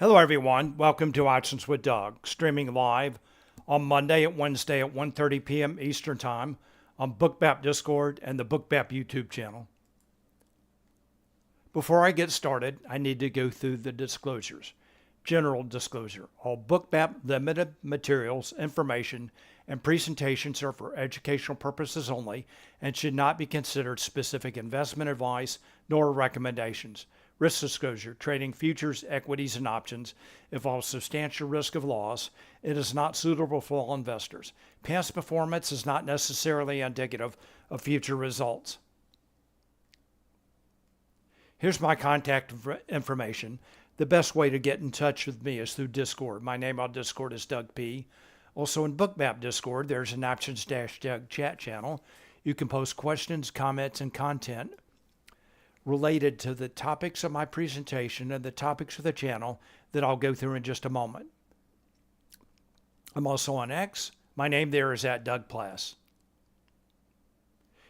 Hello everyone, welcome to Options with Doug, streaming live on Monday and Wednesday at 1:30 p.m. Eastern Time on Bookmap Discord and the Bookmap YouTube channel. Before I get started, I need to go through the disclosures. General disclosure. All Bookmap limited materials, information, and presentations are for educational purposes only and should not be considered specific investment advice nor recommendations. Risk disclosure. Trading futures, equities, and options involves substantial risk of loss. It is not suitable for all investors. Past performance is not necessarily indicative of future results. Here's my contact information. The best way to get in touch with me is through Discord. My name on Discord is Doug P. Also in Bookmap Discord, there's an Options-Doug chat channel. You can post questions, comments, and content related to the topics of my presentation and the topics of the channel that I'll go through in just a moment. I'm also on X. My name there is @DougPless.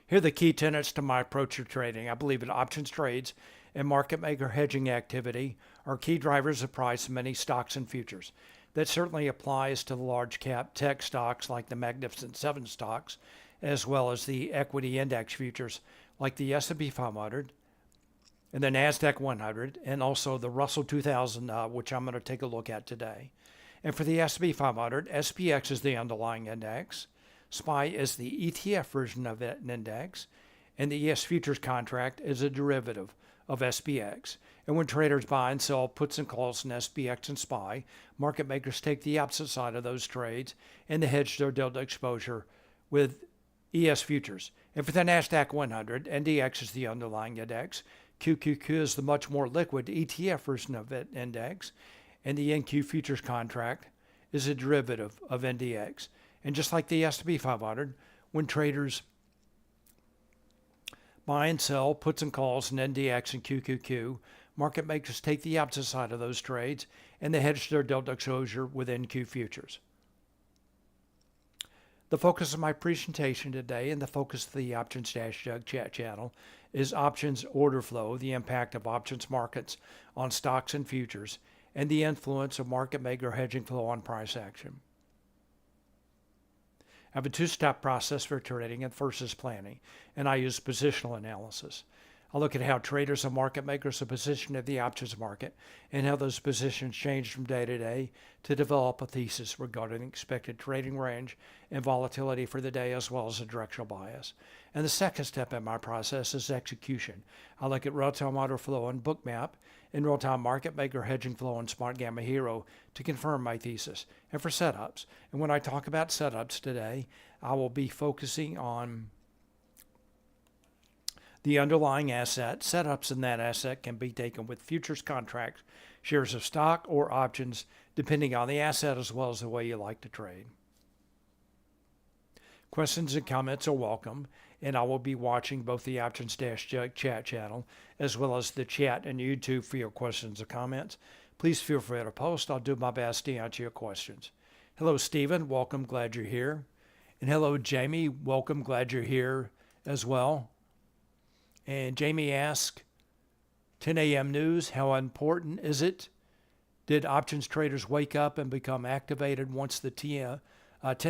Here are the key tenets to my approach to trading. I believe that options trades and market maker hedging activity are key drivers of price in many stocks and futures. That certainly applies to the large cap tech stocks like the Magnificent Seven stocks, as well as the equity index futures like the S&P 500 and the NASDAQ 100, and also the Russell 2000, which I'm going to take a look at today. And for the S&P 500, SPX is the underlying index. SPY is the ETF version of that index, and the ES futures contract is a derivative of SPX. And when traders buy and sell puts and calls in SPX and SPY, market makers take the opposite side of those trades and they hedge their delta exposure with ES futures. And for the NASDAQ 100, NDX is the underlying index. QQQ is the much more liquid ETF version of that index, and the NQ futures contract is a derivative of NDX. And just like the S&P 500, when traders buy and sell puts and calls in NDX and QQQ, market makers take the opposite side of those trades and they hedge their delta exposure with NQ futures. The focus of my presentation today and the focus of the Options-Doug chat channel is options order flow, the impact of options markets on stocks and futures, and the influence of market maker hedging flow on price action. I have a two-step process for trading, and first is planning, and I use positional analysis. I look at how traders and market makers are positioned in the options market and how those positions change from day to day to develop a thesis regarding the expected trading range and volatility for the day, as well as a directional bias. And the second step in my process is execution. I look at real-time order flow in Bookmap and real-time market maker hedging flow in Spotgamma Hero to confirm my thesis, and for setups. And when I talk about setups today, I will be focusing on the underlying asset. Setups in that asset can be taken with futures contracts, shares of stock, or options, depending on the asset as well as the way you like to trade. Questions and comments are welcome, and I will be watching both the Options-Doug chat channel as well as the chat and YouTube for your questions or comments. Please feel free to post. I'll do my best to answer your questions. Hello, Stephen. Welcome. Glad you're here. And hello, Jamie. Welcome. Glad you're here as well. And Jamie asked, 10 a.m. news, how important is it? Did options traders wake up and become activated once the 10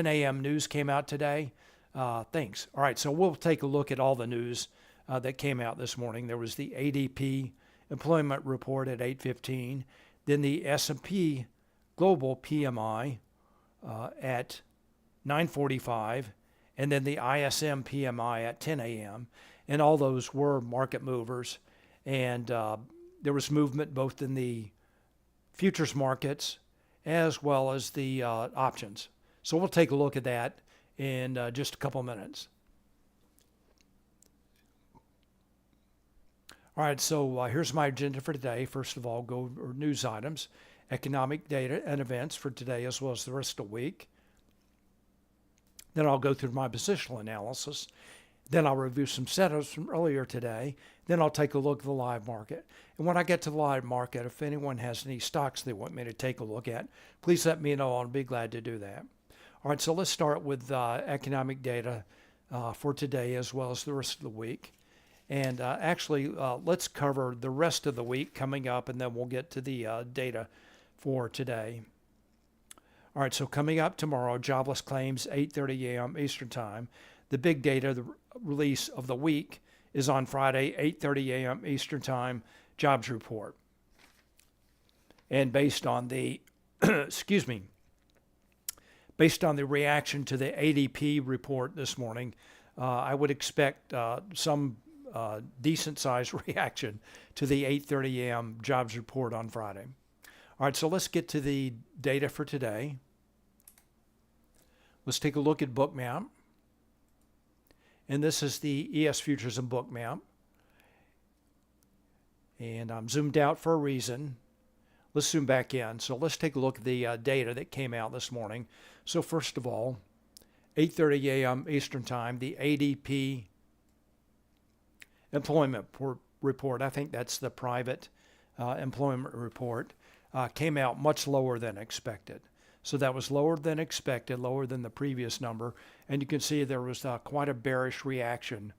a.m. news came out today? Thanks. All right, so we'll take a look at all the news that came out this morning. There was the ADP employment report at 8:15, then the S&P Global PMI at 9:45, and then the ISM PMI at 10 a.m., and all those were market movers. And there was movement both in the futures markets as well as the options. So we'll take a look at that in just a couple minutes. All right, so here's my agenda for today. First of all, go over news items, economic data and events for today as well as the rest of the week. Then I'll go through my positional analysis. Then I'll review some setups from earlier today. Then I'll take a look at the live market. And when I get to the live market, if anyone has any stocks they want me to take a look at, please let me know. I'll be glad to do that. All right, so let's start with economic data for today as well as the rest of the week. And actually, let's cover the rest of the week coming up, and then we'll get to the data for today. All right, so coming up tomorrow, jobless claims, 8:30 a.m. Eastern Time. The big data, the release of the week, is on Friday, 8:30 a.m. Eastern Time, jobs report. And based on the, excuse me, based on the reaction to the ADP report this morning, I would expect some decent-sized reaction to the 8:30 a.m. jobs report on Friday. All right, so let's get to the data for today. Let's take a look at Bookmap. And this is the ES Futures and Bookmap. And I'm zoomed out for a reason. Let's zoom back in. So let's take a look at the data that came out this morning. So first of all, 8:30 a.m. Eastern Time, the ADP employment report, I think that's the private employment report, came out much lower than expected. So that was lower than expected, lower than the previous number. And you can see there was quite a bearish reaction.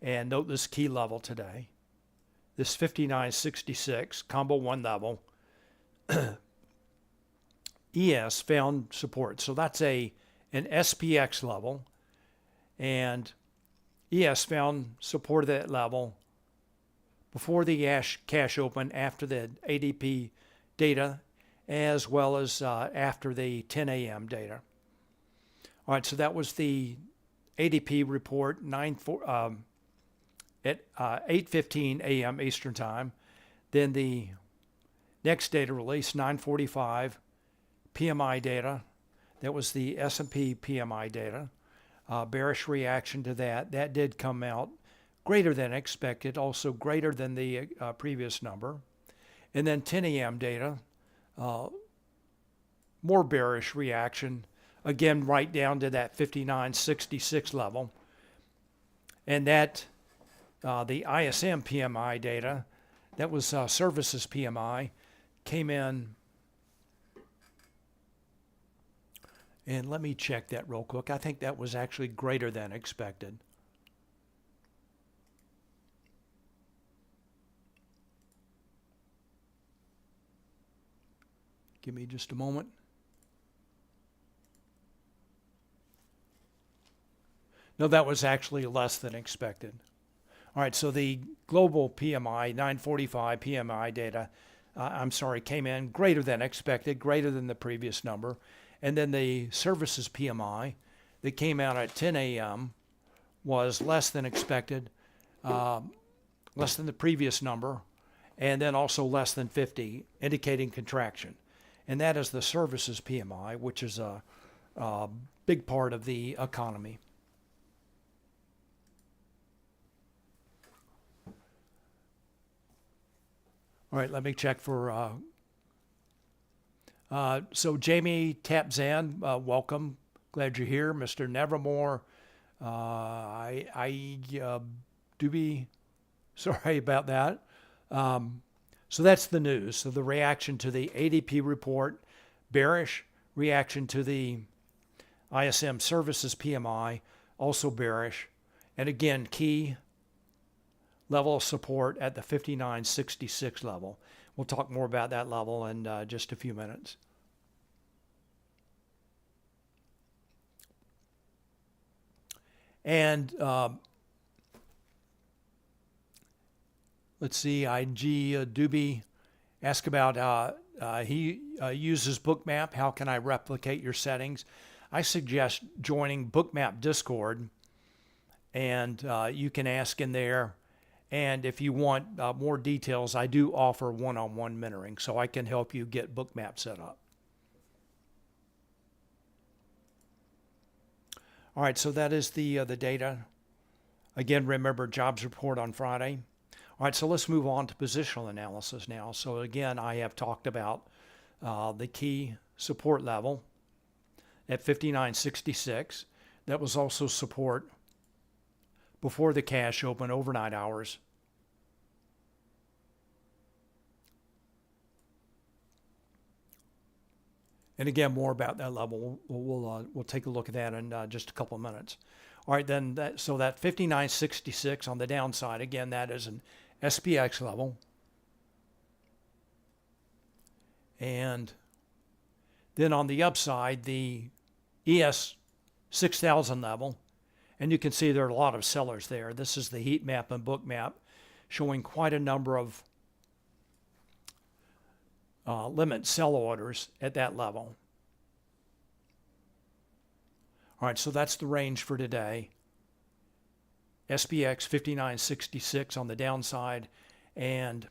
And note this key level today. This 59.66 combo 1 level. ES found support. So that's an SPX level. And ES found support at that level before the cash open, after the ADP data, as well as after the 10 a.m. data. All right, so that was the ADP report at 8:15 a.m. Eastern Time. Then the next data release, 9:45 PMI data. That was the S&P PMI data. Bearish reaction to that. That did come out greater than expected, also greater than the previous number. And then 10 a.m. data, more bearish reaction, again right down to that 59.66 level. And that, the ISM PMI data, that was services PMI, came in. And let me check that real quick. I think that was actually greater than expected. Give me just a moment. No, that was actually less than expected. All right, so the global PMI, 945 PMI data, came in greater than expected, greater than the previous number. And then the services PMI that came out at 10 a.m. was less than expected, less than the previous number, and then also less than 50, indicating contraction. And that is the services PMI, which is a big part of the economy. All right, let me check for... so Jamie Tapzan, welcome. Glad you're here. Mr. Nevermore, do be sorry about that. So that's the news. So the reaction to the ADP report, bearish. Reaction to the ISM services PMI, also bearish. And again, key level of support at the 59.66 level. We'll talk more about that level in just a few minutes. And let's see, IG Doobie asked about he uses Bookmap. How can I replicate your settings? I suggest joining Bookmap Discord, and you can ask in there. And if you want more details, I do offer one-on-one mentoring, so I can help you get Bookmap set up. All right, so that is the data. Again, remember, jobs report on Friday. All right, so let's move on to positional analysis now. So again, I have talked about the key support level at 59.66. That was also support before the cash open, overnight hours. And again, more about that level. We'll take a look at that in just a couple of minutes. All right, then so that 59.66 on the downside, again, that is an SPX level. And then on the upside, the ES 6000 level, and you can see there are a lot of sellers there. This is the heat map and Bookmap showing quite a number of limit sell orders at that level. All right, so that's the range for today. SPX 5966 on the downside and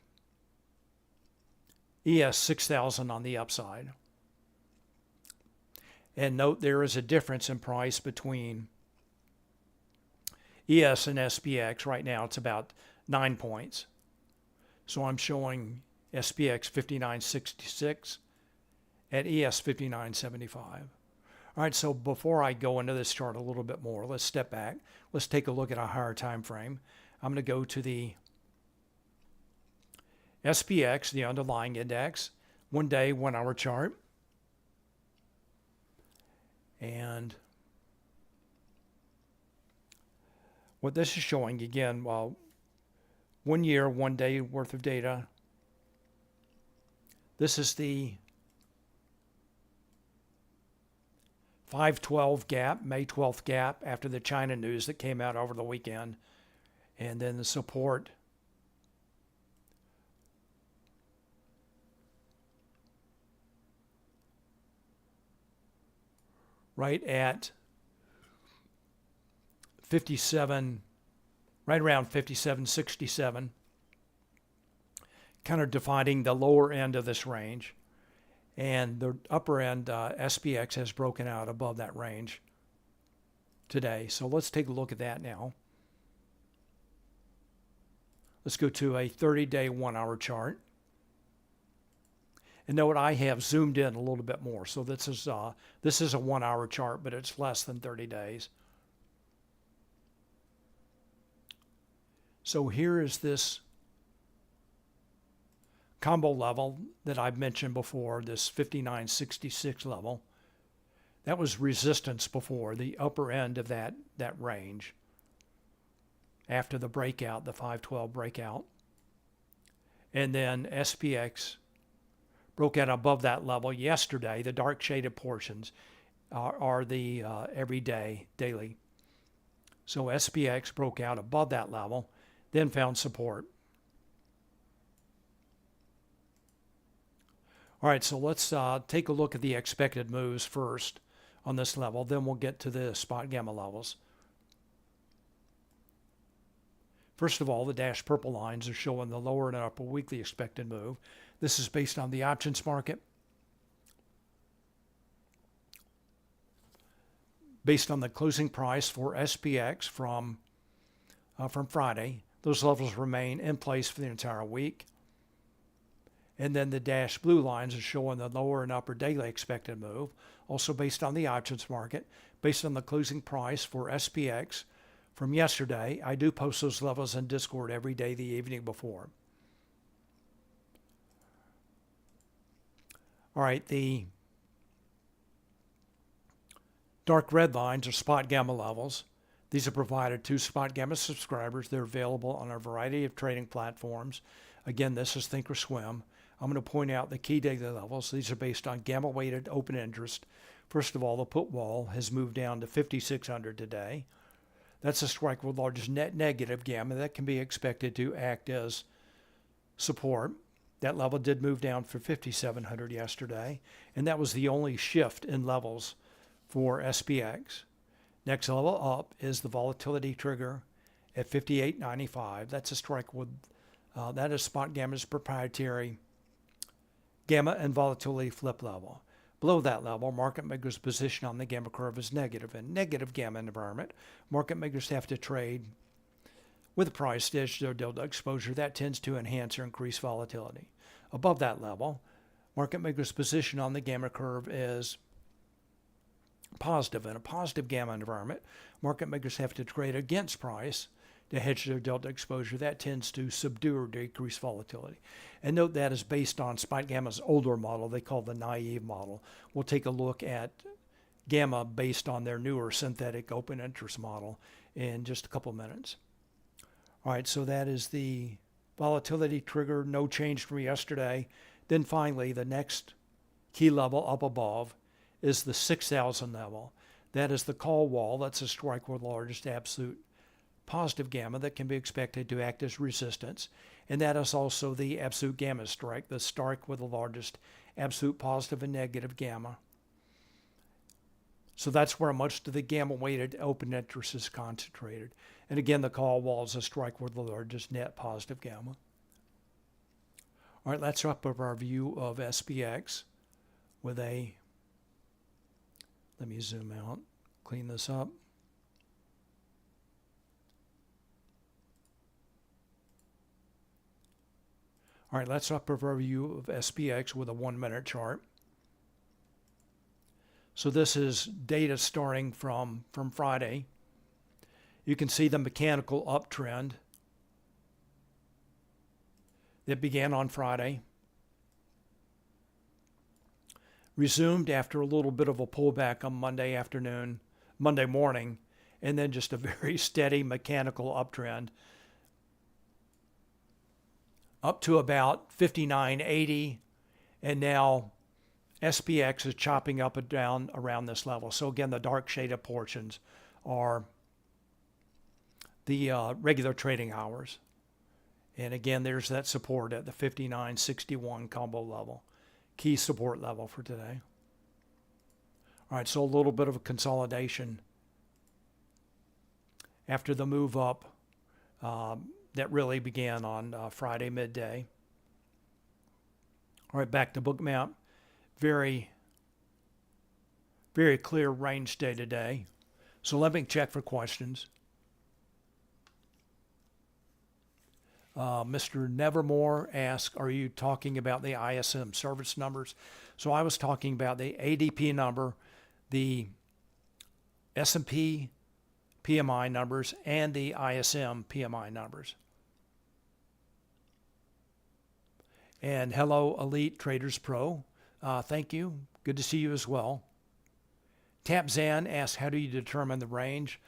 ES 6000 on the upside. And note there is a difference in price between ES and SPX. Right now it's about 9 points. So I'm showing SPX 5966 at ES 5975. All right, so before I go into this chart a little bit more, let's step back. Let's take a look at a higher time frame. I'm going to go to the SPX, the underlying index, 1 day, 1 hour chart. And what this is showing, again, well, 1 year, 1 day worth of data. This is the 512 gap, May 12th gap after the China news that came out over the weekend. And then the support right at 57, right around 57.67, kind of defining the lower end of this range. And the upper end, SPX, has broken out above that range today. So let's take a look at that now. Let's go to a 30-day 1 hour chart. And note I have zoomed in a little bit more. So this is a 1 hour chart, but it's less than 30 days. So here is this combo level that I've mentioned before, this 59.66 level. That was resistance before, the upper end of that range after the breakout, the 512 breakout. And then SPX broke out above that level yesterday. The dark shaded portions are the everyday, daily. So SPX broke out above that level, then found support. All right, so let's take a look at the expected moves first on this level. Then we'll get to the Spotgamma levels. First of all, the dashed purple lines are showing the lower and upper weekly expected move. This is based on the options market. Based on the closing price for SPX from Friday, those levels remain in place for the entire week. And then the dashed blue lines are showing the lower and upper daily expected move, also based on the options market, based on the closing price for SPX from yesterday. I do post those levels in Discord every day the evening before. All right, the dark red lines are Spotgamma levels. These are provided to Spotgamma subscribers. They're available on a variety of trading platforms. Again, this is Thinkorswim. I'm going to point out the key daily levels. These are based on gamma-weighted open interest. First of all, the put wall has moved down to 5,600 today. That's a strike with largest net negative gamma that can be expected to act as support. That level did move down for 5,700 yesterday, and that was the only shift in levels for SPX. Next level up is the volatility trigger at 58.95. That's a strike with, that is Spotgamma's proprietary gamma and volatility flip level. Below that level, market makers' position on the gamma curve is negative. In negative gamma environment, market makers have to trade with a price to hedge their delta exposure. That tends to enhance or increase volatility. Above that level, market makers' position on the gamma curve is positive. In a positive gamma environment, market makers have to trade against price to hedge their delta exposure. That tends to subdue or decrease volatility. And note that is based on Spotgamma's older model they call the naive model. We'll take a look at gamma based on their newer synthetic open interest model in just a couple minutes. All right, so that is the volatility trigger. No change from yesterday. Then finally, the next key level up above is the 6,000 level. That is the call wall. That's a strike with the largest absolute positive gamma that can be expected to act as resistance. And that is also the absolute gamma strike, the strike with the largest absolute positive and negative gamma. So that's where most of the gamma-weighted open interest is concentrated. And again, the call wall is a strike with the largest net positive gamma. All right, let's wrap up our view of SPX with a, let me zoom out, clean this up. All right, let's wrap up our view of SPX with a 1-minute chart. So this is data starting from Friday. You can see the mechanical uptrend that began on Friday, resumed after a little bit of a pullback on Monday morning, and then just a very steady mechanical uptrend up to about 59.80, and now SPX is chopping up and down around this level. So again, the dark shaded portions are the regular trading hours. And again, there's that support at the 59.61 combo level, key support level for today. All right, so a little bit of a consolidation after the move up that really began on Friday midday. All right, back to Bookmap. Very, very clear range day today. So let me check for questions. Mr. Nevermore asked, are you talking about the ISM service numbers? So I was talking about the ADP number, the S&P PMI numbers, and the ISM PMI numbers. And hello, Elite Traders Pro. Thank you. Good to see you as well. Tapzan asked, how do you determine the range?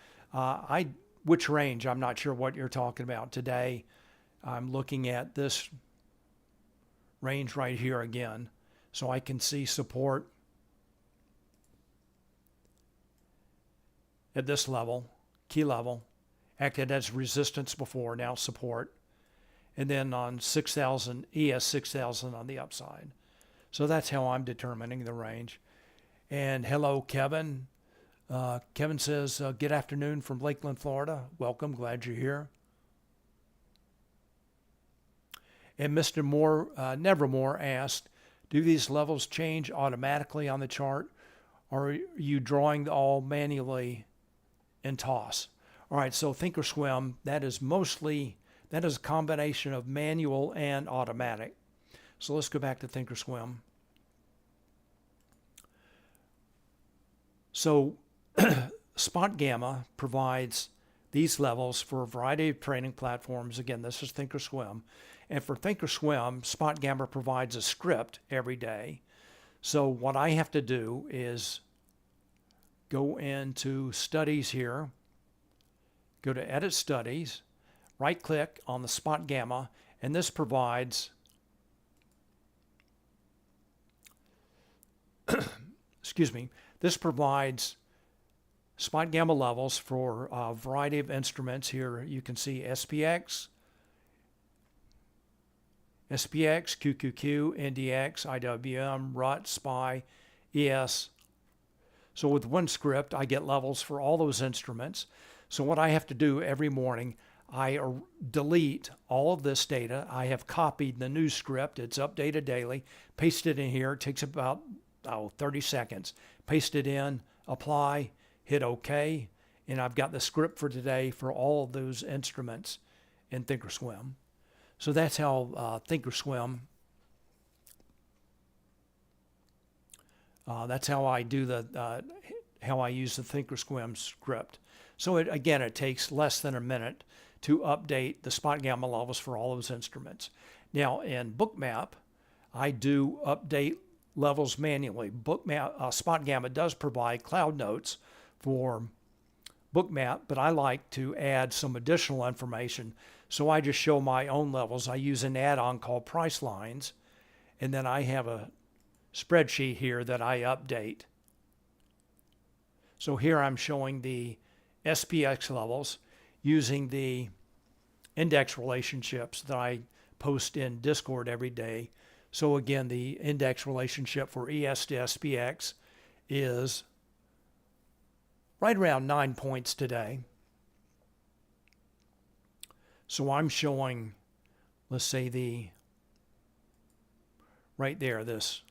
Which range? I'm not sure what you're talking about today. I'm looking at this range right here again. So I can see support at this level, key level, acted as resistance before, now support. And then on 6,000, ES 6,000 on the upside. So that's how I'm determining the range. And hello, Kevin. Kevin says, good afternoon from Lakeland, Florida. Welcome, glad you're here. And Mr. Nevermore asked, do these levels change automatically on the chart, or are you drawing all manually in toss? All right, so Thinkorswim, that is a combination of manual and automatic. So let's go back to Thinkorswim. So Spotgamma provides these levels for a variety of trading platforms. Again, this is Thinkorswim. And for Thinkorswim, Spotgamma provides a script every day. So what I have to do is go into Studies here, go to Edit Studies, right-click on the Spotgamma, and this provides this provides Spotgamma levels for a variety of instruments. Here you can see SPX, QQQ, NDX, IWM, RUT, SPY, ES. So with one script, I get levels for all those instruments. So what I have to do every morning, I delete all of this data. I have copied the new script. It's updated daily. Paste it in here. It takes about 30 seconds. Paste it in, apply, hit OK, and I've got the script for today for all of those instruments in Thinkorswim. So that's how Thinkorswim, that's how I do how I use the Thinkorswim script. So it takes less than a minute to update the Spotgamma levels for all those instruments. Now in Bookmap, I do update levels manually. Spotgamma does provide cloud notes for Bookmap, but I like to add some additional information. So I just show my own levels. I use an add-on called Price Lines, And then I have a spreadsheet here that I update. So here I'm showing the SPX levels using the index relationships that I post in Discord every day. So again, the index relationship for ES to SPX is right around 9 points today. So I'm showing, let's say right there, this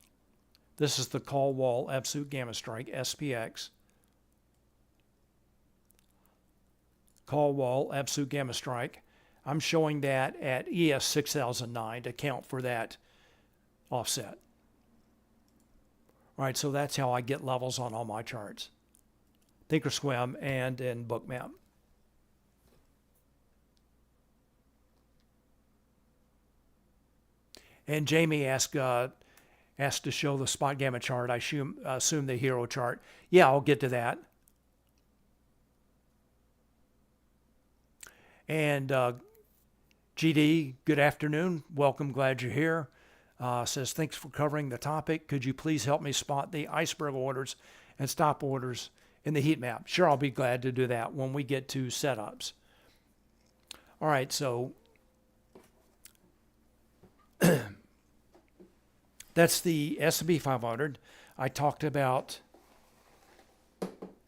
is the call wall absolute gamma strike, SPX. Call wall absolute gamma strike. I'm showing that at ES 6009 to account for that offset. All right, so that's how I get levels on all my charts. Thinkorswim and in Bookmap. And Jamie asked to show the Spotgamma chart. I assume the hero chart. Yeah, I'll get to that. And GD, good afternoon. Welcome. Glad you're here. Says, thanks for covering the topic. Could you please help me spot the iceberg orders and stop orders in the heat map? Sure, I'll be glad to do that when we get to setups. All right, so that's the S&P 500. I talked about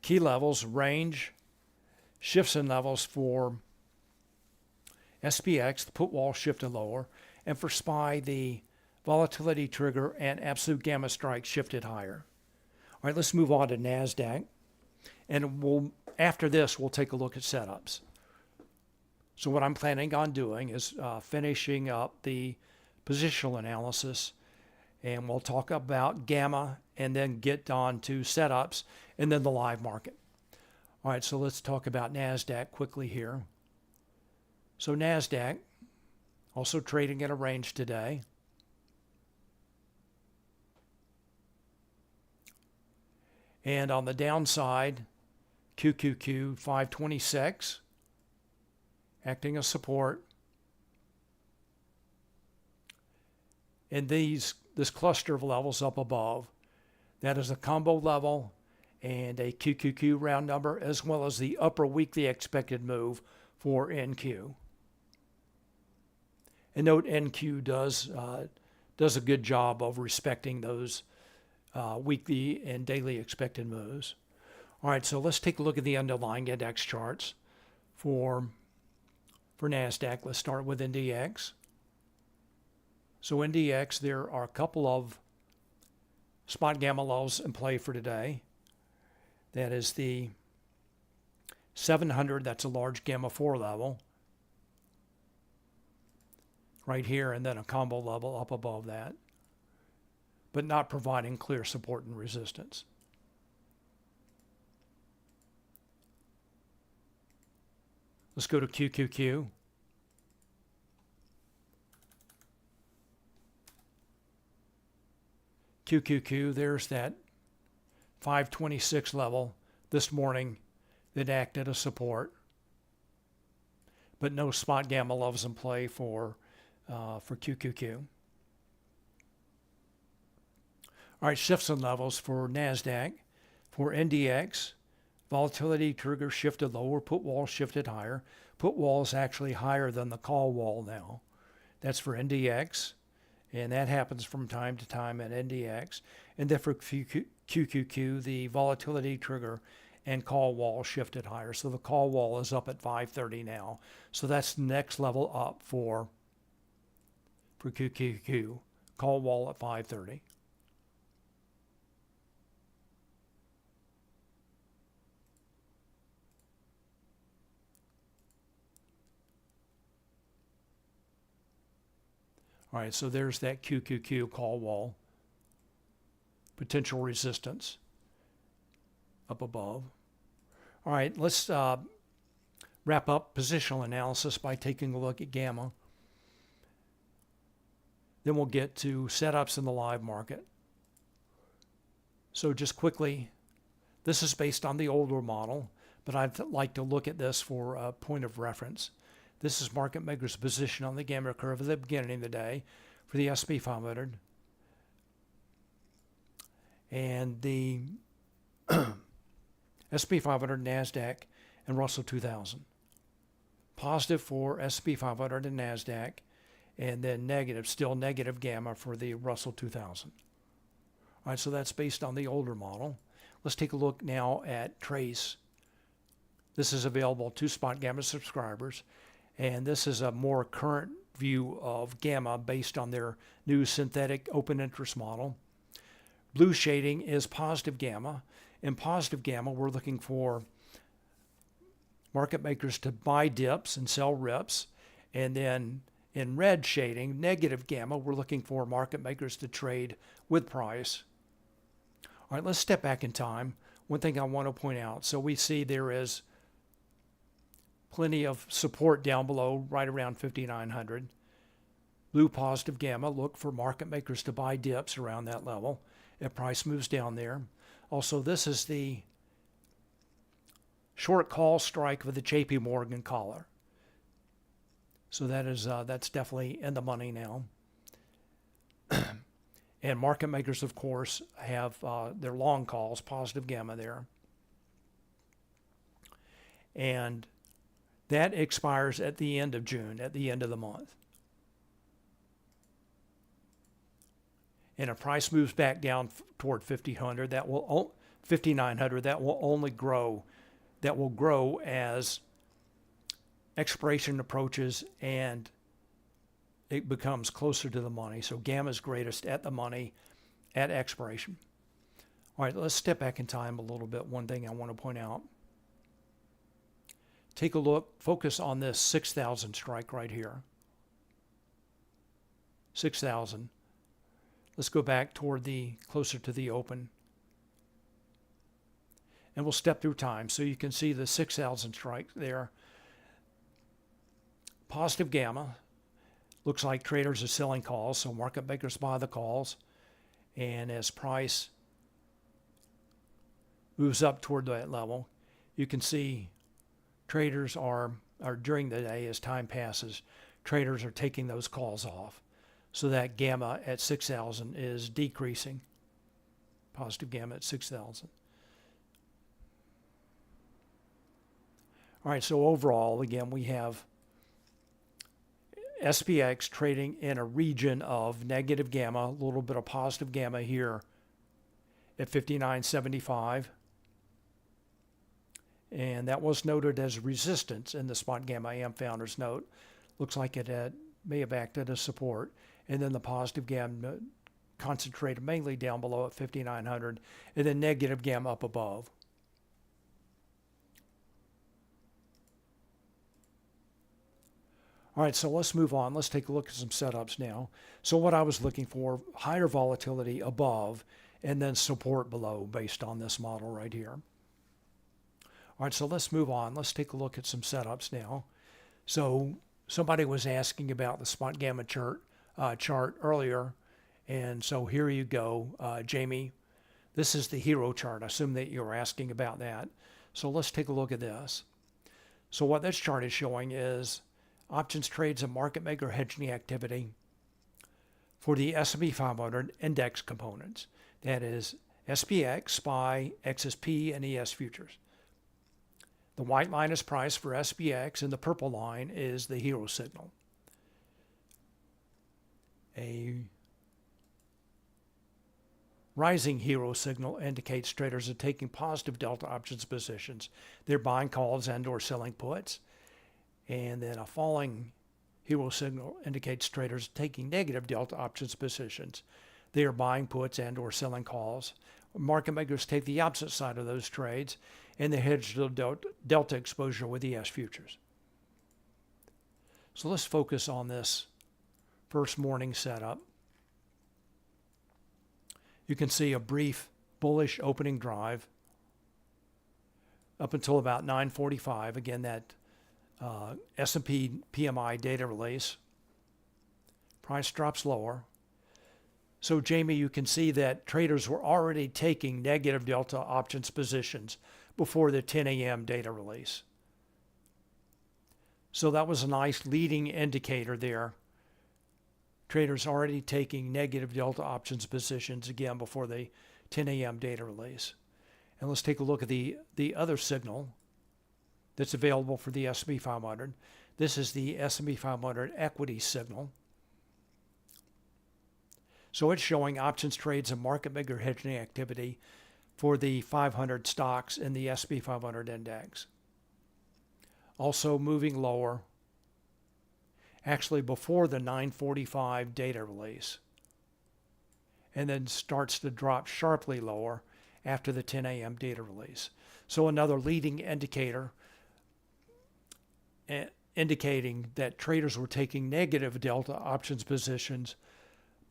key levels, range, shifts and levels for SPX, the put wall shifted lower, and for SPY, the volatility trigger and absolute gamma strike shifted higher. All right, let's move on to NASDAQ. And after this, we'll take a look at setups. So what I'm planning on doing is finishing up the positional analysis, and we'll talk about gamma and then get on to setups and then the live market. All right, so let's talk about NASDAQ quickly here. So NASDAQ also trading at a range today. And on the downside, QQQ 526 acting as support. And this cluster of levels up above, that is a combo level and a QQQ round number, as well as the upper weekly expected move for NQ. And note NQ does a good job of respecting those weekly and daily expected moves. All right, so let's take a look at the underlying index charts for NASDAQ. Let's start with NDX. So NDX, there are a couple of Spotgamma levels in play for today. That is the 700, that's a large Gamma 4 level. Right here, and then a combo level up above that, but not providing clear support and resistance. Let's go to QQQ. QQQ, there's that 526 level this morning that acted as support, but no Spotgamma levels in play for QQQ. All right, shifts and levels for NASDAQ. For NDX, volatility trigger shifted lower, put wall shifted higher. Put wall is actually higher than the call wall now. That's for NDX, and that happens from time to time at NDX. And then for QQQ, the volatility trigger and call wall shifted higher. So the call wall is up at 530 now. So that's the next level up for QQQ, call wall at 530. All right, so there's that QQQ call wall, potential resistance up above. All right, let's wrap up positional analysis by taking a look at gamma. Then we'll get to setups in the live market. So just quickly, this is based on the older model, but I'd like to look at this for a point of reference. This is market maker's position on the gamma curve at the beginning of the day for the S&P 500. and the S&P 500, NASDAQ, and Russell 2000. Positive for S&P 500 and NASDAQ, and then negative, still negative gamma for the Russell 2000. All right, so that's based on the older model. Let's take a look now at Trace. This is available to Spotgamma subscribers, and this is a more current view of gamma based on their new synthetic open interest model. Blue shading is positive gamma. In positive gamma, we're looking for market makers to buy dips and sell rips. And then in red shading, negative gamma, we're looking for market makers to trade with price. All right, let's step back in time. One thing I want to point out, so we see there is plenty of support down below, right around 5,900. Blue positive gamma, look for market makers to buy dips around that level if price moves down there. Also, this is the short call strike with the JP Morgan collar. So that's definitely in the money now. And market makers, of course, have their long calls, positive gamma there. And that expires at the end of June, at the end of the month. And if price moves back down toward 5,900, that will only grow. That will grow as expiration approaches and it becomes closer to the money. So gamma is greatest at the money at expiration. All right, let's step back in time a little bit. One thing I want to point out. Take a look, focus on this 6,000 strike right here. 6,000. Let's go back toward closer to the open. And we'll step through time. So you can see the 6,000 strike there. Positive gamma. Looks like traders are selling calls, so market makers buy the calls. And as price moves up toward that level, you can see traders are during the day, as time passes, traders are taking those calls off. So that gamma at 6,000 is decreasing. Positive gamma at 6,000. All right, so overall, again, we have SPX trading in a region of negative gamma, a little bit of positive gamma here at 59.75. And that was noted as resistance in the Spotgamma AM Founders note. Looks like it may have acted as support. And then the positive gamma concentrated mainly down below at 5,900, and then negative gamma up above. All right, so let's move on. Let's take a look at some setups now. So what I was looking for, higher volatility above, and then support below based on this model right here. All right, so let's move on. Let's take a look at some setups now. So somebody was asking about the Spotgamma chart earlier, and so here you go, Jamie. This is the hero chart. I assume that you're asking about that. So let's take a look at this. So what this chart is showing is options trades and market maker hedging activity for the S&P 500 index components. That is SPX, SPY, XSP, and ES futures. The white line is price for SPX, and the purple line is the hero signal. A rising hero signal indicates traders are taking positive delta options positions. They're buying calls and or selling puts. And then a falling hero signal indicates traders taking negative delta options positions. They are buying puts and or selling calls. Market makers take the opposite side of those trades, and they hedge the delta exposure with ES futures. So let's focus on this first morning setup. You can see a brief bullish opening drive up until about 9:45. Again, that S&P PMI data release. Price drops lower. So Jamie, you can see that traders were already taking negative delta options positions before the 10 a.m. data release. So that was a nice leading indicator there. Traders already taking negative delta options positions again before the 10 a.m. data release. And let's take a look at the other signal that's available for the S&P 500. This is the S&P 500 equity signal. So it's showing options trades and market maker hedging activity for the 500 stocks in the S&P 500 index. Also moving lower, actually before the 9:45 data release, and then starts to drop sharply lower after the 10 a.m. data release. So another leading indicator indicating that traders were taking negative delta options positions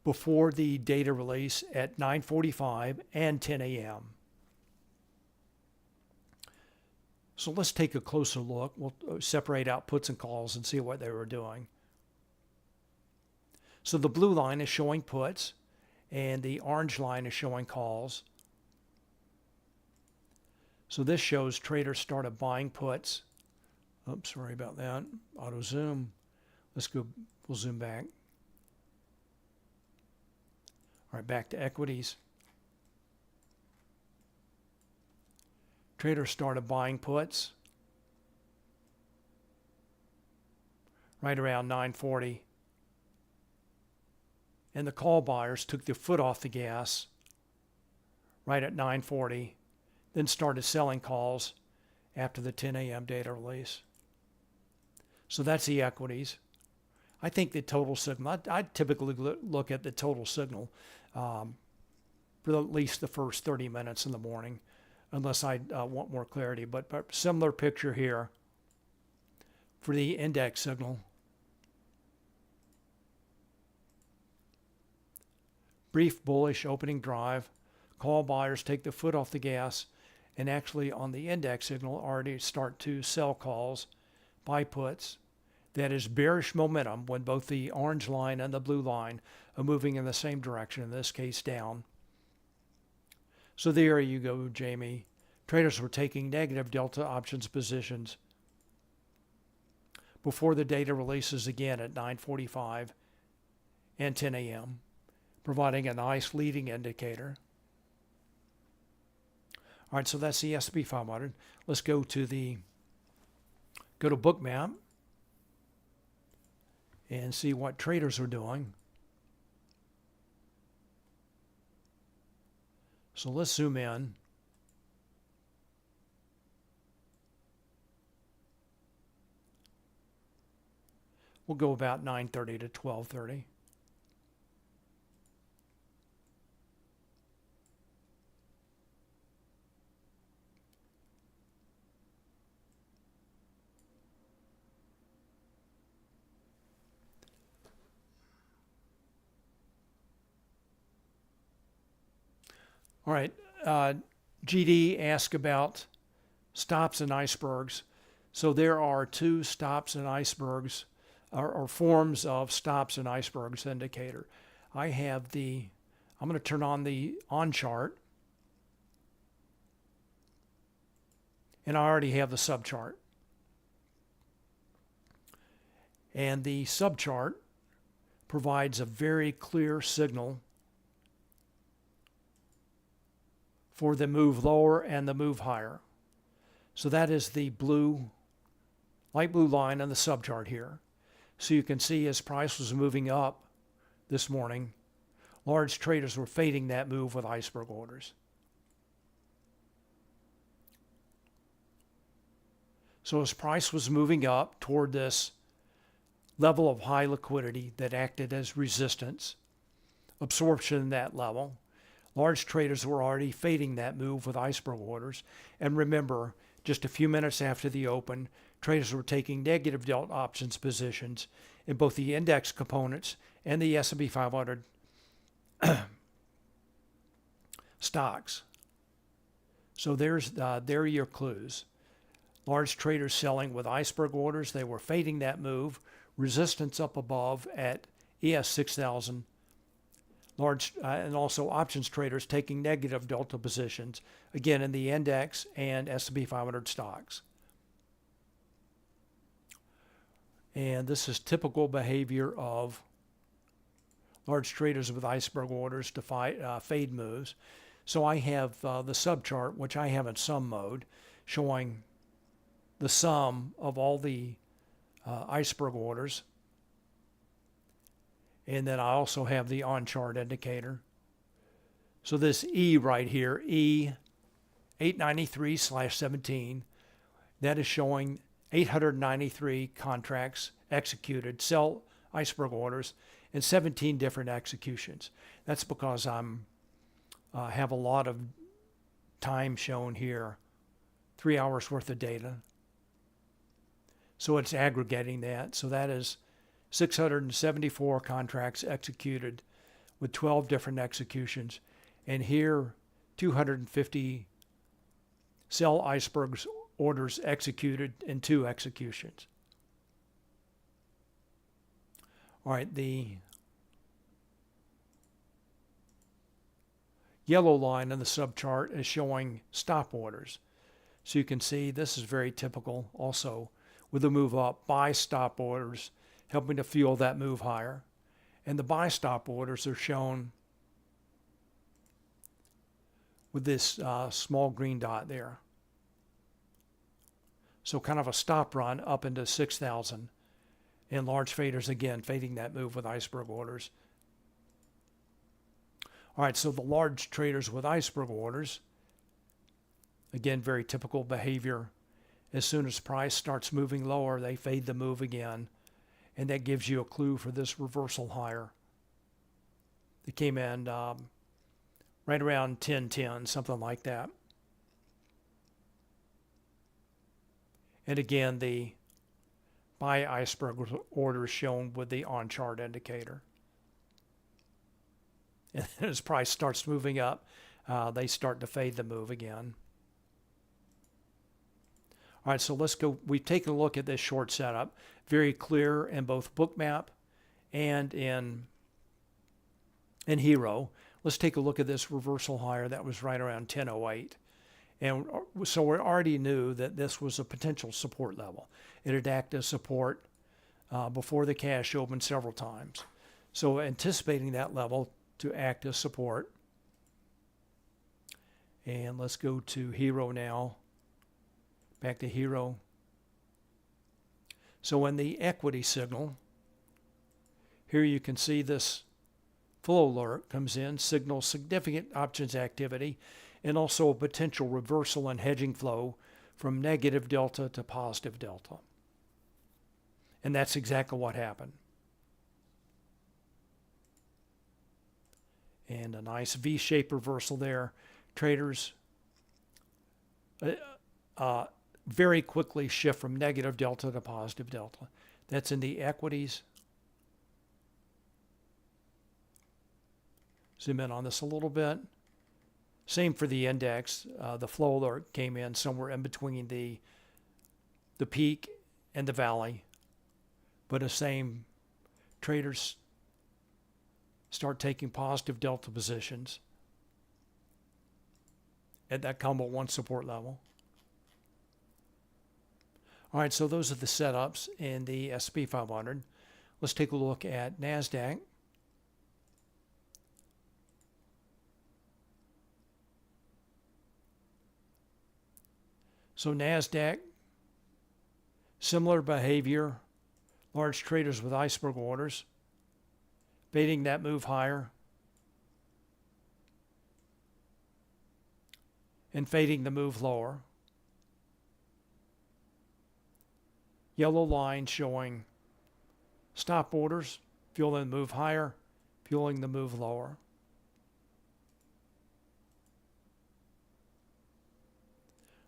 before the data release at 9:45 and 10 a.m. So let's take a closer look. We'll separate out puts and calls and see what they were doing. So the blue line is showing puts, and the orange line is showing calls. So this shows traders started buying puts. Oops, sorry about that. Auto zoom. Let's go, we'll zoom back. All right, back to equities. Traders started buying puts right around 9:40. And the call buyers took their foot off the gas right at 9:40, then started selling calls after the 10 a.m. data release. So that's the equities. I think the total signal, I typically look at the total signal for at least the first 30 minutes in the morning, unless I want more clarity. But similar picture here for the index signal. Brief bullish opening drive. Call buyers take the foot off the gas, and actually on the index signal already start to sell calls, buy puts. That is bearish momentum when both the orange line and the blue line are moving in the same direction, in this case down. So there you go, Jamie. Traders were taking negative delta options positions before the data releases again at 9:45 and 10 a.m., providing a nice leading indicator. All right, so that's the S&P 500. Let's go to Bookmap and see what traders are doing. So let's zoom in. We'll go about 9:30 to 12:30. All right, GD asked about stops and icebergs. So there are two stops and icebergs, or forms of stops and icebergs indicator. I'm going to turn on the on chart, and I already have the sub chart. And the sub chart provides a very clear signal for the move lower and the move higher. So that is the light blue line on the subchart here. So you can see as price was moving up this morning, large traders were fading that move with iceberg orders. So as price was moving up toward this level of high liquidity that acted as resistance, absorption in that level, large traders were already fading that move with iceberg orders. And remember, just a few minutes after the open, traders were taking negative delta options positions in both the index components and the S&P 500 stocks. So there are your clues. Large traders selling with iceberg orders, they were fading that move. Resistance up above at ES 6000. Large and also options traders taking negative delta positions, again in the index and S&P 500 stocks. And this is typical behavior of large traders with iceberg orders to fade moves. So I have the subchart, which I have in sum mode, showing the sum of all the iceberg orders. And then I also have the on-chart indicator. So this E right here, E 893/17, that is showing 893 contracts executed, sell iceberg orders, and 17 different executions. That's because I'm have a lot of time shown here, 3 hours worth of data. So it's aggregating that. So that is 674 contracts executed with 12 different executions. And here, 250 sell icebergs orders executed in 2 executions. All right, the yellow line in the subchart is showing stop orders. So you can see this is very typical also with the move up, buy stop orders, helping to fuel that move higher. And the buy stop orders are shown with this small green dot there. So kind of a stop run up into 6,000. And large faders, again, fading that move with iceberg orders. All right, so the large traders with iceberg orders, again, very typical behavior. As soon as price starts moving lower, they fade the move again. And that gives you a clue for this reversal higher. It came in right around 10.10, something like that. And again, the buy iceberg orders shown with the on-chart indicator. And as price starts moving up, they start to fade the move again. All right, so let's go. We've taken a look at this short setup. Very clear in both Bookmap and in Hero. Let's take a look at this reversal higher that was right around 10.08. And so we already knew that this was a potential support level. It had acted as support before the cash opened several times. So anticipating that level to act as support. And let's go to Hero now. Back to Hero. So in the equity signal, here you can see this flow alert comes in, signals significant options activity, and also a potential reversal in hedging flow from negative delta to positive delta. And that's exactly what happened. And a nice V-shaped reversal there. Traders very quickly shift from negative delta to positive delta. That's in the equities. Zoom in on this a little bit. Same for the index. The flow alert came in somewhere in between the peak and the valley. But the same, traders start taking positive delta positions at that combo 1 support level. All right, so those are the setups in the S&P 500. Let's take a look at NASDAQ. So NASDAQ, similar behavior, large traders with iceberg orders, baiting that move higher and fading the move lower. Yellow line showing stop orders, fueling the move higher, fueling the move lower.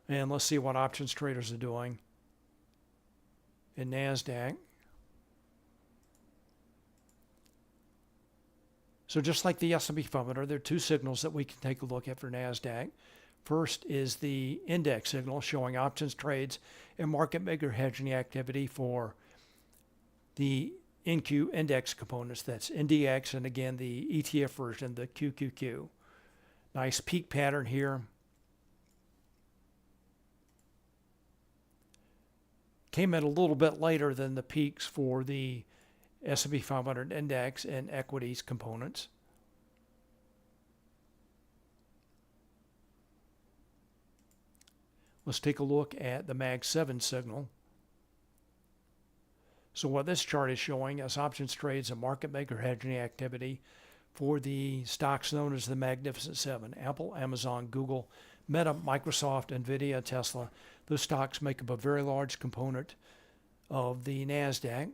And let's see what options traders are doing in NASDAQ. So just like the S&P 500, there are 2 signals that we can take a look at for NASDAQ. First is the index signal showing options trades and market maker hedging activity for the NQ index components. That's NDX and again the ETF version, the QQQ. Nice peak pattern here. Came in a little bit later than the peaks for the S&P 500 index and equities components. Let's take a look at the Mag 7 signal. So what this chart is showing is options trades and market maker hedging activity for the stocks known as the Magnificent Seven: Apple, Amazon, Google, Meta, Microsoft, Nvidia, Tesla. Those stocks make up a very large component of the NASDAQ.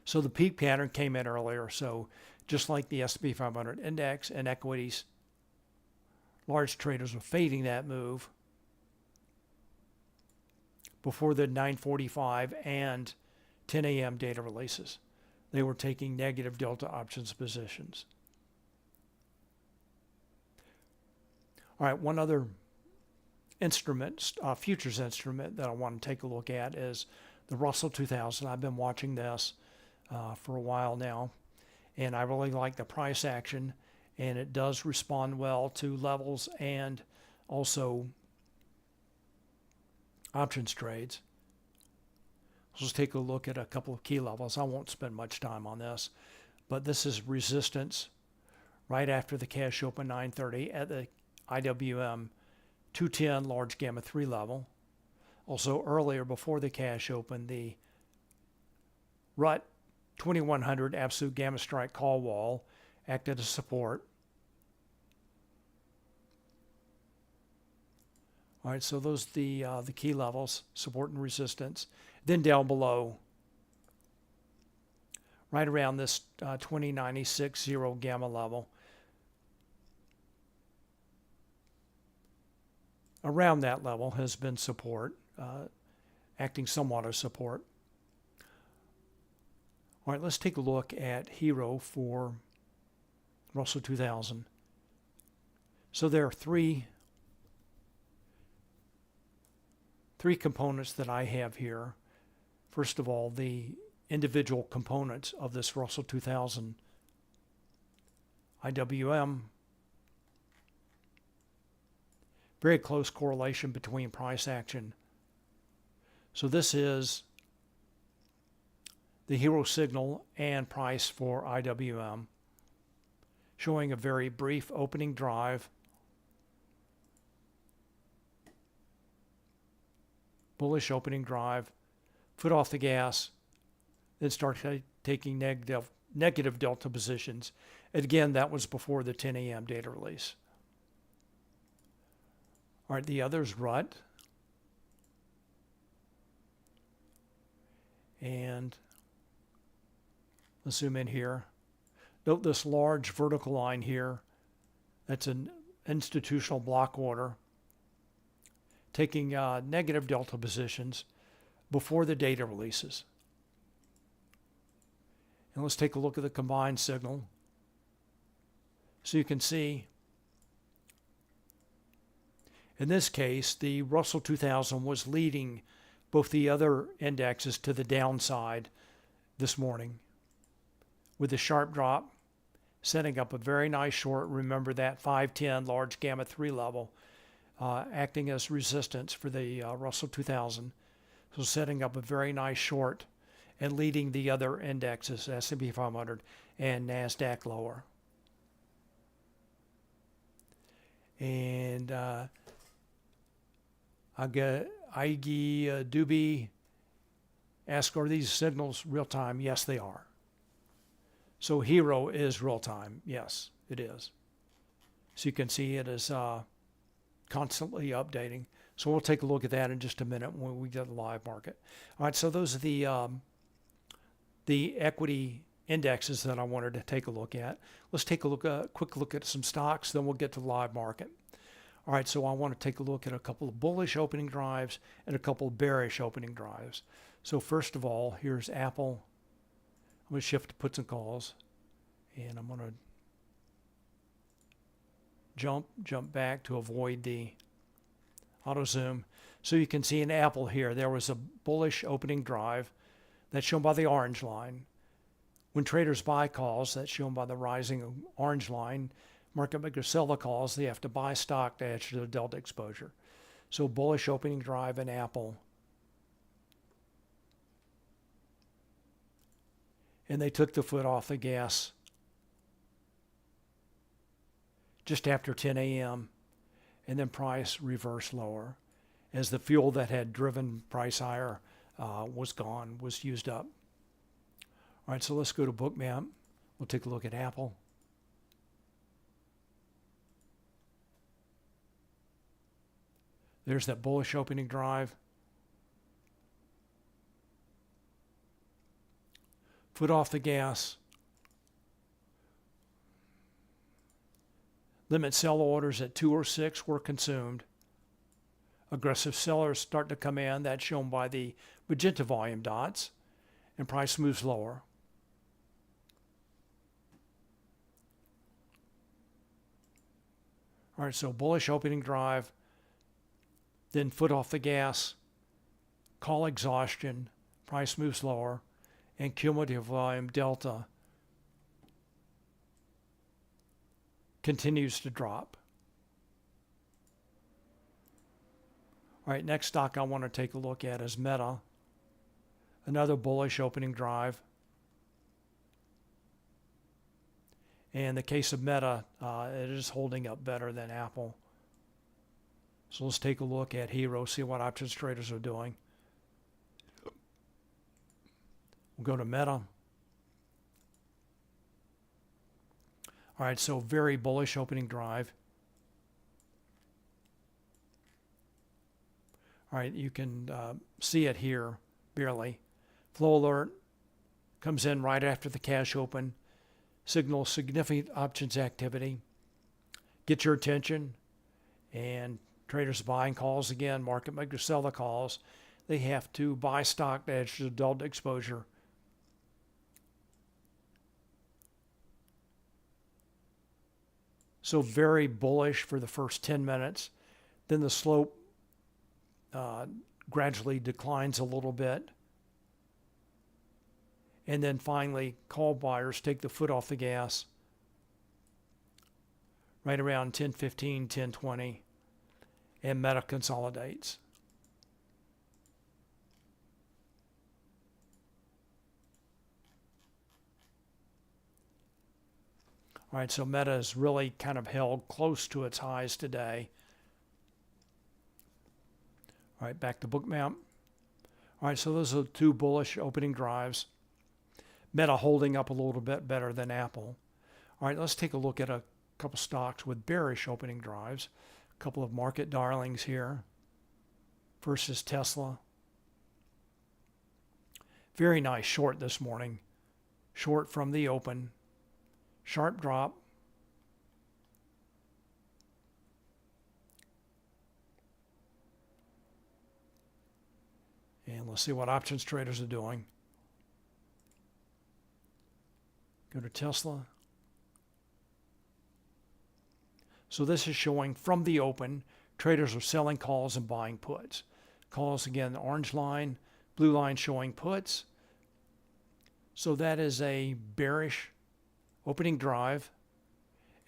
So the peak pattern came in earlier. So just like the S&P 500 index and equities, large traders were fading that move before the 9:45 and 10 a.m. data releases. They were taking negative delta options positions. All right, one other instrument, futures instrument that I want to take a look at is the Russell 2000. I've been watching this for a while now, and I really like the price action, and it does respond well to levels and also options trades. Let's take a look at a couple of key levels. I won't spend much time on this, but this is resistance right after the cash open 9:30 at the IWM 210 large gamma 3 level. Also earlier before the cash open, the RUT 2100 absolute gamma strike call wall acted as support. All right, so those are the key levels, support and resistance. Then down below, right around this 2096.0 gamma level, around that level has been support, acting somewhat as support. All right, let's take a look at Hero for Russell 2000. So there are three components that I have here. First of all, the individual components of this Russell 2000 IWM. Very close correlation between price action. So this is the Hero signal and price for IWM, showing a very brief opening drive, bullish opening drive, foot off the gas, then start taking negative delta positions. And again, that was before the 10 a.m. data release. All right, the other's RUT. And let's zoom in here. Note this large vertical line here. That's an institutional block order, taking negative delta positions before the data releases. And let's take a look at the combined signal. So you can see, in this case, the Russell 2000 was leading both the other indexes to the downside this morning, with a sharp drop, setting up a very nice short. Remember that 510 large gamma 3 level, acting as resistance for the Russell 2000. So setting up a very nice short and leading the other indexes, S&P 500 and NASDAQ lower. And Igi Duby ask, are these signals real time? Yes, they are. So Hero is real time. Yes, it is. So you can see it is constantly updating. So we'll take a look at that in just a minute when we get the live market. All right, so those are the equity indexes that I wanted to take a look at. Let's take a quick look at some stocks, then we'll get to the live market. All right, so I want to take a look at a couple of bullish opening drives and a couple of bearish opening drives. So first of all, here's Apple. I'm going to shift to puts and calls, and I'm going to jump back to avoid the auto zoom. So you can see in Apple here, there was a bullish opening drive that's shown by the orange line. When traders buy calls, that's shown by the rising orange line. Market makers sell the calls, they have to buy stock to add to the delta exposure. So bullish opening drive in Apple. And they took the foot off the gas just after 10 a.m. and then price reversed lower as the fuel that had driven price higher was gone, was used up. All right, so let's go to Bookmap. We'll take a look at Apple. There's that bullish opening drive. Foot off the gas. Limit sell orders at 206 were consumed. Aggressive sellers start to come in. That's shown by the magenta volume dots. And price moves lower. All right, so bullish opening drive. Then foot off the gas. Call exhaustion. Price moves lower. And cumulative volume delta continues to drop. All right, next stock I want to take a look at is Meta. Another bullish opening drive. And in the case of Meta, it is holding up better than Apple. So let's take a look at Hero, see what options traders are doing. We'll go to Meta. All right, so very bullish opening drive. All right, you can see it here, barely. Flow alert comes in right after the cash open. Signals significant options activity. Get your attention. And traders buying calls again. Market makers sell the calls. They have to buy stock to edge the delta exposure. So very bullish for the first 10 minutes. Then the slope gradually declines a little bit. And then finally, call buyers take the foot off the gas right around 10:15, 10:20, and Meta consolidates. All right, so Meta is really kind of held close to its highs today. All right, back to Bookmap. All right, so those are two bullish opening drives. Meta holding up a little bit better than Apple. All right, let's take a look at a couple stocks with bearish opening drives. A couple of market darlings here. First is Tesla. Very nice short this morning. Short from the open. Sharp drop. And let's see what options traders are doing. Go to Tesla. So this is showing from the open, traders are selling calls and buying puts. Calls again, the orange line, blue line showing puts. So that is a bearish opening drive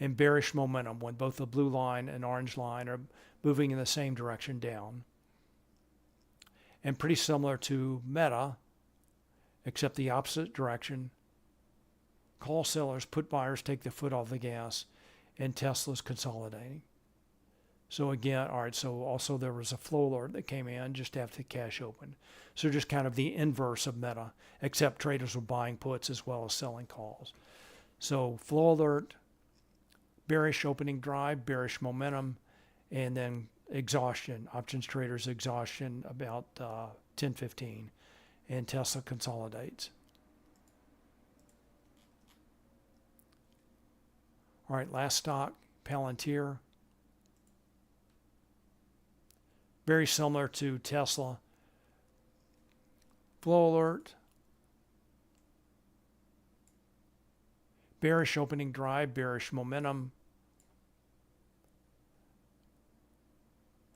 and bearish momentum when both the blue line and orange line are moving in the same direction down. And pretty similar to Meta, except the opposite direction. Call sellers, put buyers take the foot off the gas, and Tesla's consolidating. So again, all right, so also there was a flow alert that came in just after the cash open. So just kind of the inverse of Meta, except traders were buying puts as well as selling calls. So flow alert, bearish opening drive, bearish momentum, and then exhaustion, options traders exhaustion about 10:15, and Tesla consolidates. All right, last stock, Palantir. Very similar to Tesla. Flow alert. Bearish opening drive, bearish momentum.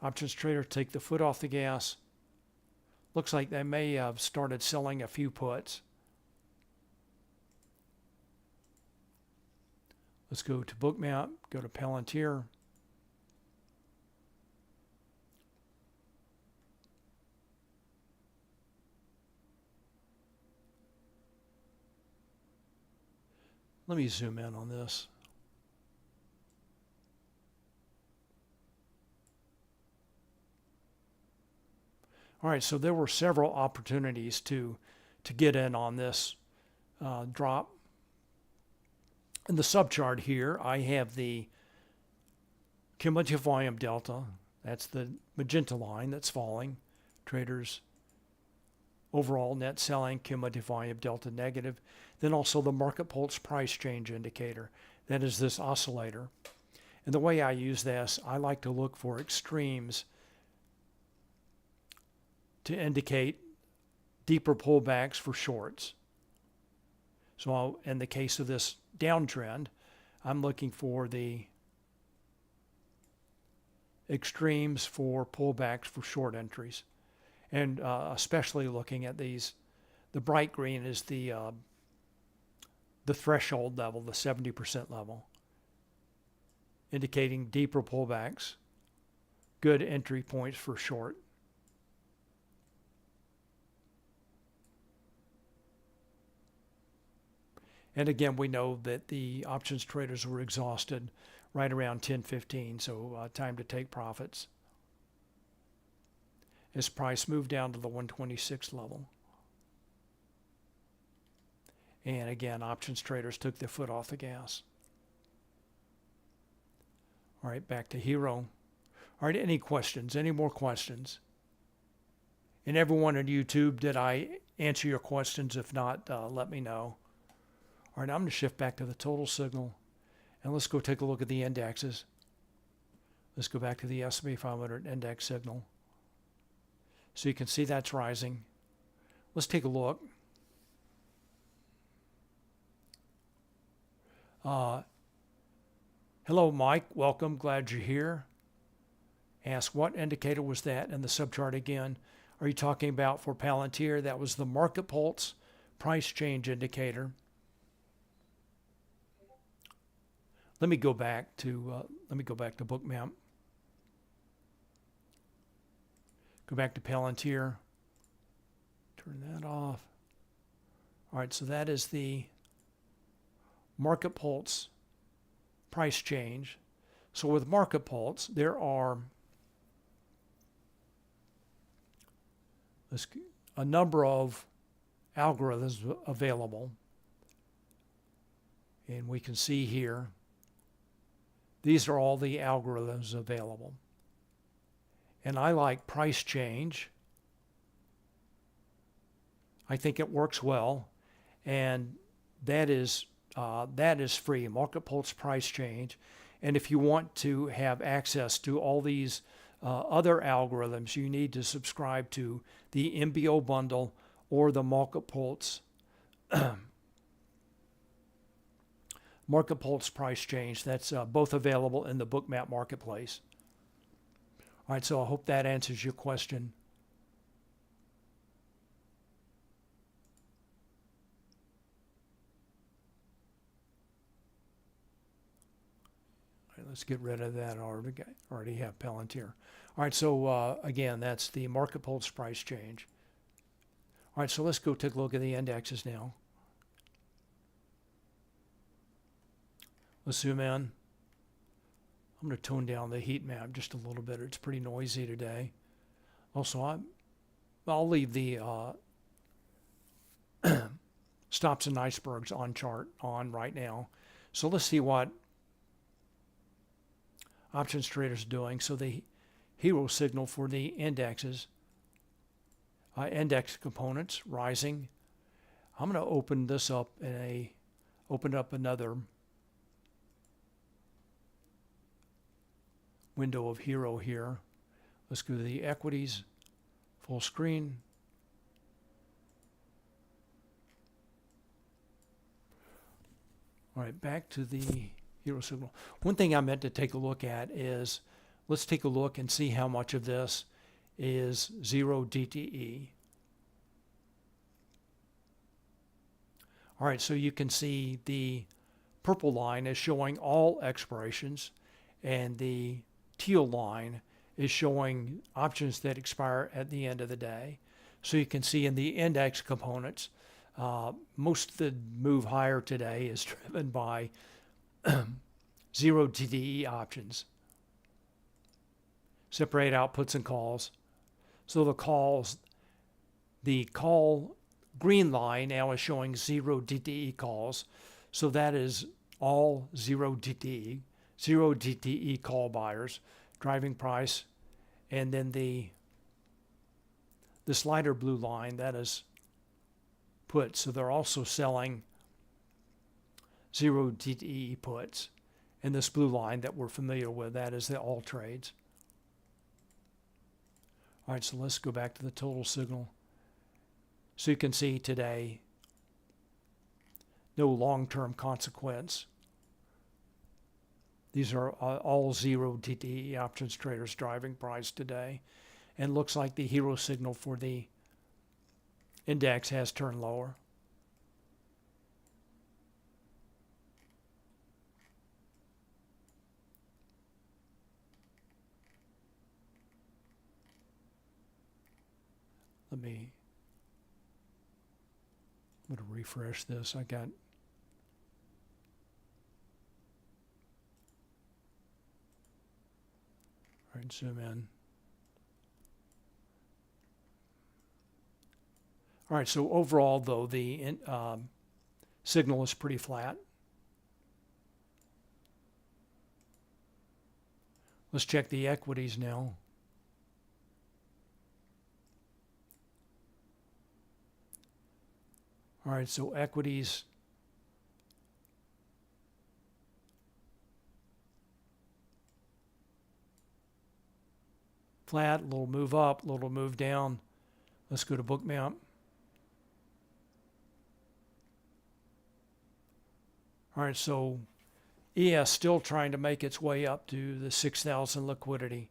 Options trader take the foot off the gas. Looks like they may have started selling a few puts. Let's go to Bookmap, go to Palantir. Let me zoom in on this. All right, so there were several opportunities to get in on this drop. In the subchart here, I have the cumulative volume delta. That's the magenta line that's falling. Traders overall net selling, cumulative volume delta negative. Then also the market pulse price change indicator. That is this oscillator. And the way I use this, I like to look for extremes to indicate deeper pullbacks for shorts. So in the case of this downtrend, I'm looking for the extremes for pullbacks for short entries. And especially looking at these, the bright green is the threshold level, the 70% level, indicating deeper pullbacks, good entry points for short. And again, we know that the options traders were exhausted right around 10:15, so time to take profits. As price moved down to the 126 level. And again, options traders took their foot off the gas. All right, back to Hero. All right, any questions? Any more questions? And everyone on YouTube, did I answer your questions? If not, let me know. All right, I'm going to shift back to the total signal. And let's go take a look at the indexes. Let's go back to the S&P 500 index signal. So you can see that's rising. Let's take a look. Hello, Mike. Welcome. Glad you're here. Ask what indicator was that in the subchart again? Are you talking about for Palantir? That was the market pulse price change indicator. Let me go back to Bookmap. Go back to Palantir. Turn that off. All right, so that is the market pulse price change. So with market pulse, there are a number of algorithms available. And we can see here, these are all the algorithms available. And I like price change. I think it works well. And that is free, market pulse price change. And if you want to have access to all these other algorithms, you need to subscribe to the MBO bundle or the market pulse market pulse price change. That's both available in the Bookmap marketplace. All right, so I hope that answers your question. All right, let's get rid of that. Already have Palantir. All right, so again, that's the market pulse price change. All right, so let's go take a look at the indexes now. Let's zoom in. I'm going to tone down the heat map just a little bit. It's pretty noisy today. Also, I'll leave the stops and icebergs on chart on right now. So let's see what options traders are doing. So the hero signal for the indexes, index components rising. I'm going to open this up open up another window of hero here. Let's go to the equities, full screen. All right, back to the hero signal. One thing I meant to take a look at is, let's take a look and see how much of this is 0 DTE. All right, so you can see the purple line is showing all expirations, and the teal line is showing options that expire at the end of the day. So you can see in the index components, most of the move higher today is driven by 0 TDE options. Separate out puts and calls. So the call green line now is showing 0 DTE calls. So that is all 0 DTE call buyers driving price. And then this lighter blue line, that is puts. So they're also selling 0 DTE puts. And this blue line that we're familiar with, that is the all trades. All right, so let's go back to the total signal. So you can see today, no long-term consequence. These are all 0 DTE options traders driving price today. And looks like the hero signal for the index has turned lower. I'm going to refresh this. I got all right, zoom in. All right, so overall, though, the signal is pretty flat. Let's check the equities now. All right, so equities flat, a little move up, a little move down. Let's go to Bookmap. All right, so ES still trying to make its way up to the 6,000 liquidity.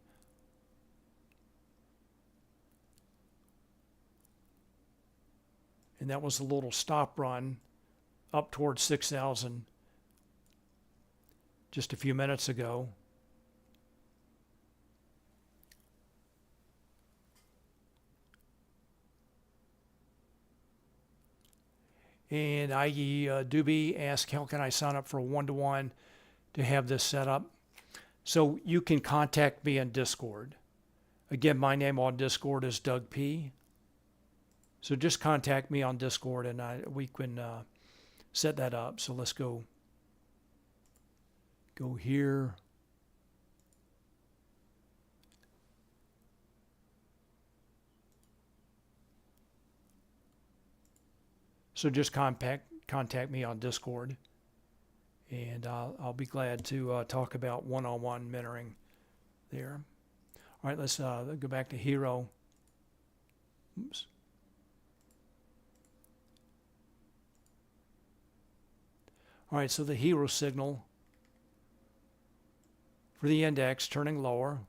And that was a little stop run up towards 6,000 just a few minutes ago. And IE Doobie asked, how can I sign up for a one-to-one to have this set up? So you can contact me on Discord. Again, my name on Discord is Doug P. So just contact me on Discord and we can set that up. So let's go here. So just contact me on Discord, and I'll be glad to talk about one-on-one mentoring there. All right, let's go back to Hero. Oops. All right, so the Hero signal for the index turning lower.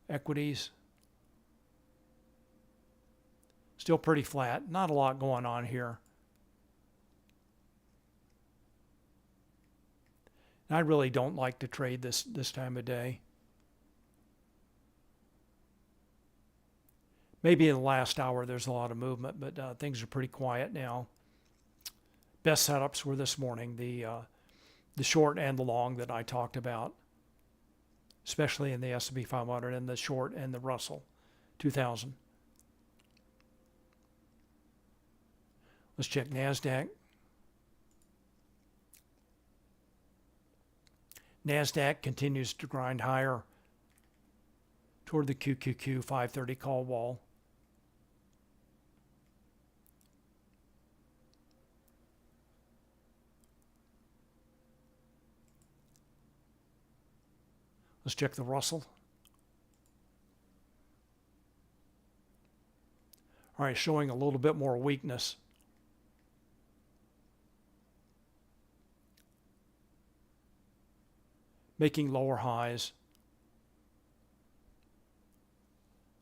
Equities still pretty flat. Not a lot going on here. And I really don't like to trade this time of day. Maybe in the last hour there's a lot of movement, but things are pretty quiet now. Best setups were this morning, the short and the long that I talked about, especially in the S&P 500 and the short and the Russell 2000. Let's check NASDAQ. NASDAQ continues to grind higher toward the QQQ 530 call wall. Let's check the Russell. All right, showing a little bit more weakness. Making lower highs.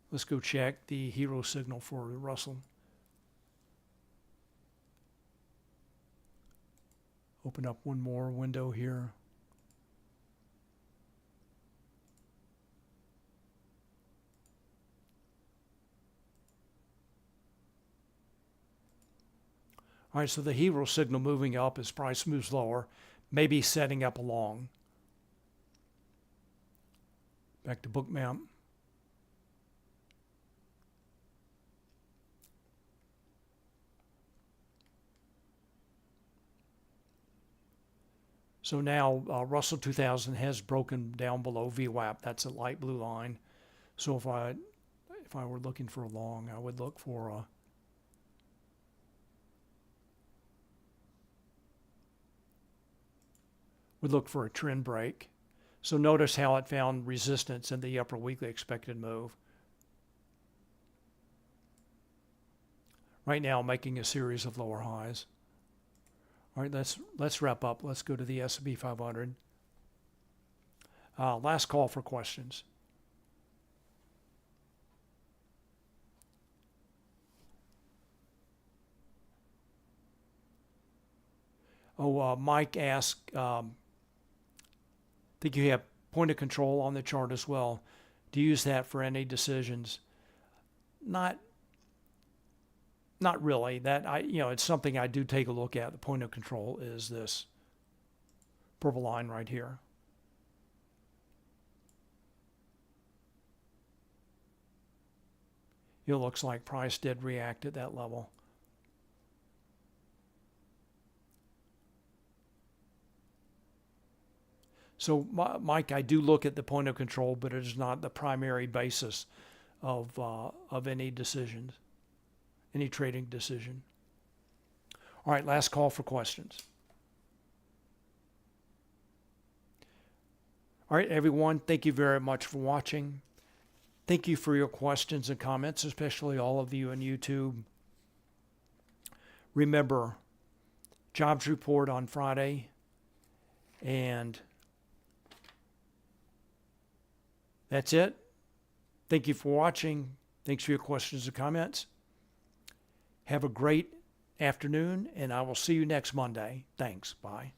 Let's go check the hero signal for the Russell. Open up one more window here. All right, so the hero signal moving up as price moves lower, maybe setting up a long. Back to Bookmap. So now Russell 2000 has broken down below VWAP. That's a light blue line. So if I were looking for a long, I would look for a trend break. So notice how it found resistance in the upper weekly expected move. Right now making a series of lower highs. All right, let's wrap up. Let's go to the S&P 500. Last call for questions. Mike asked, I think you have point of control on the chart as well. Do you use that for any decisions? Not really. That it's something I do take a look at. The point of control is this purple line right here. It looks like price did react at that level. So, Mike, I do look at the point of control, but it is not the primary basis of any decisions, any trading decision. All right, last call for questions. All right, everyone, thank you very much for watching. Thank you for your questions and comments, especially all of you on YouTube. Remember, jobs report on Friday, and that's it. Thank you for watching. Thanks for your questions and comments. Have a great afternoon, and I will see you next Monday. Thanks. Bye.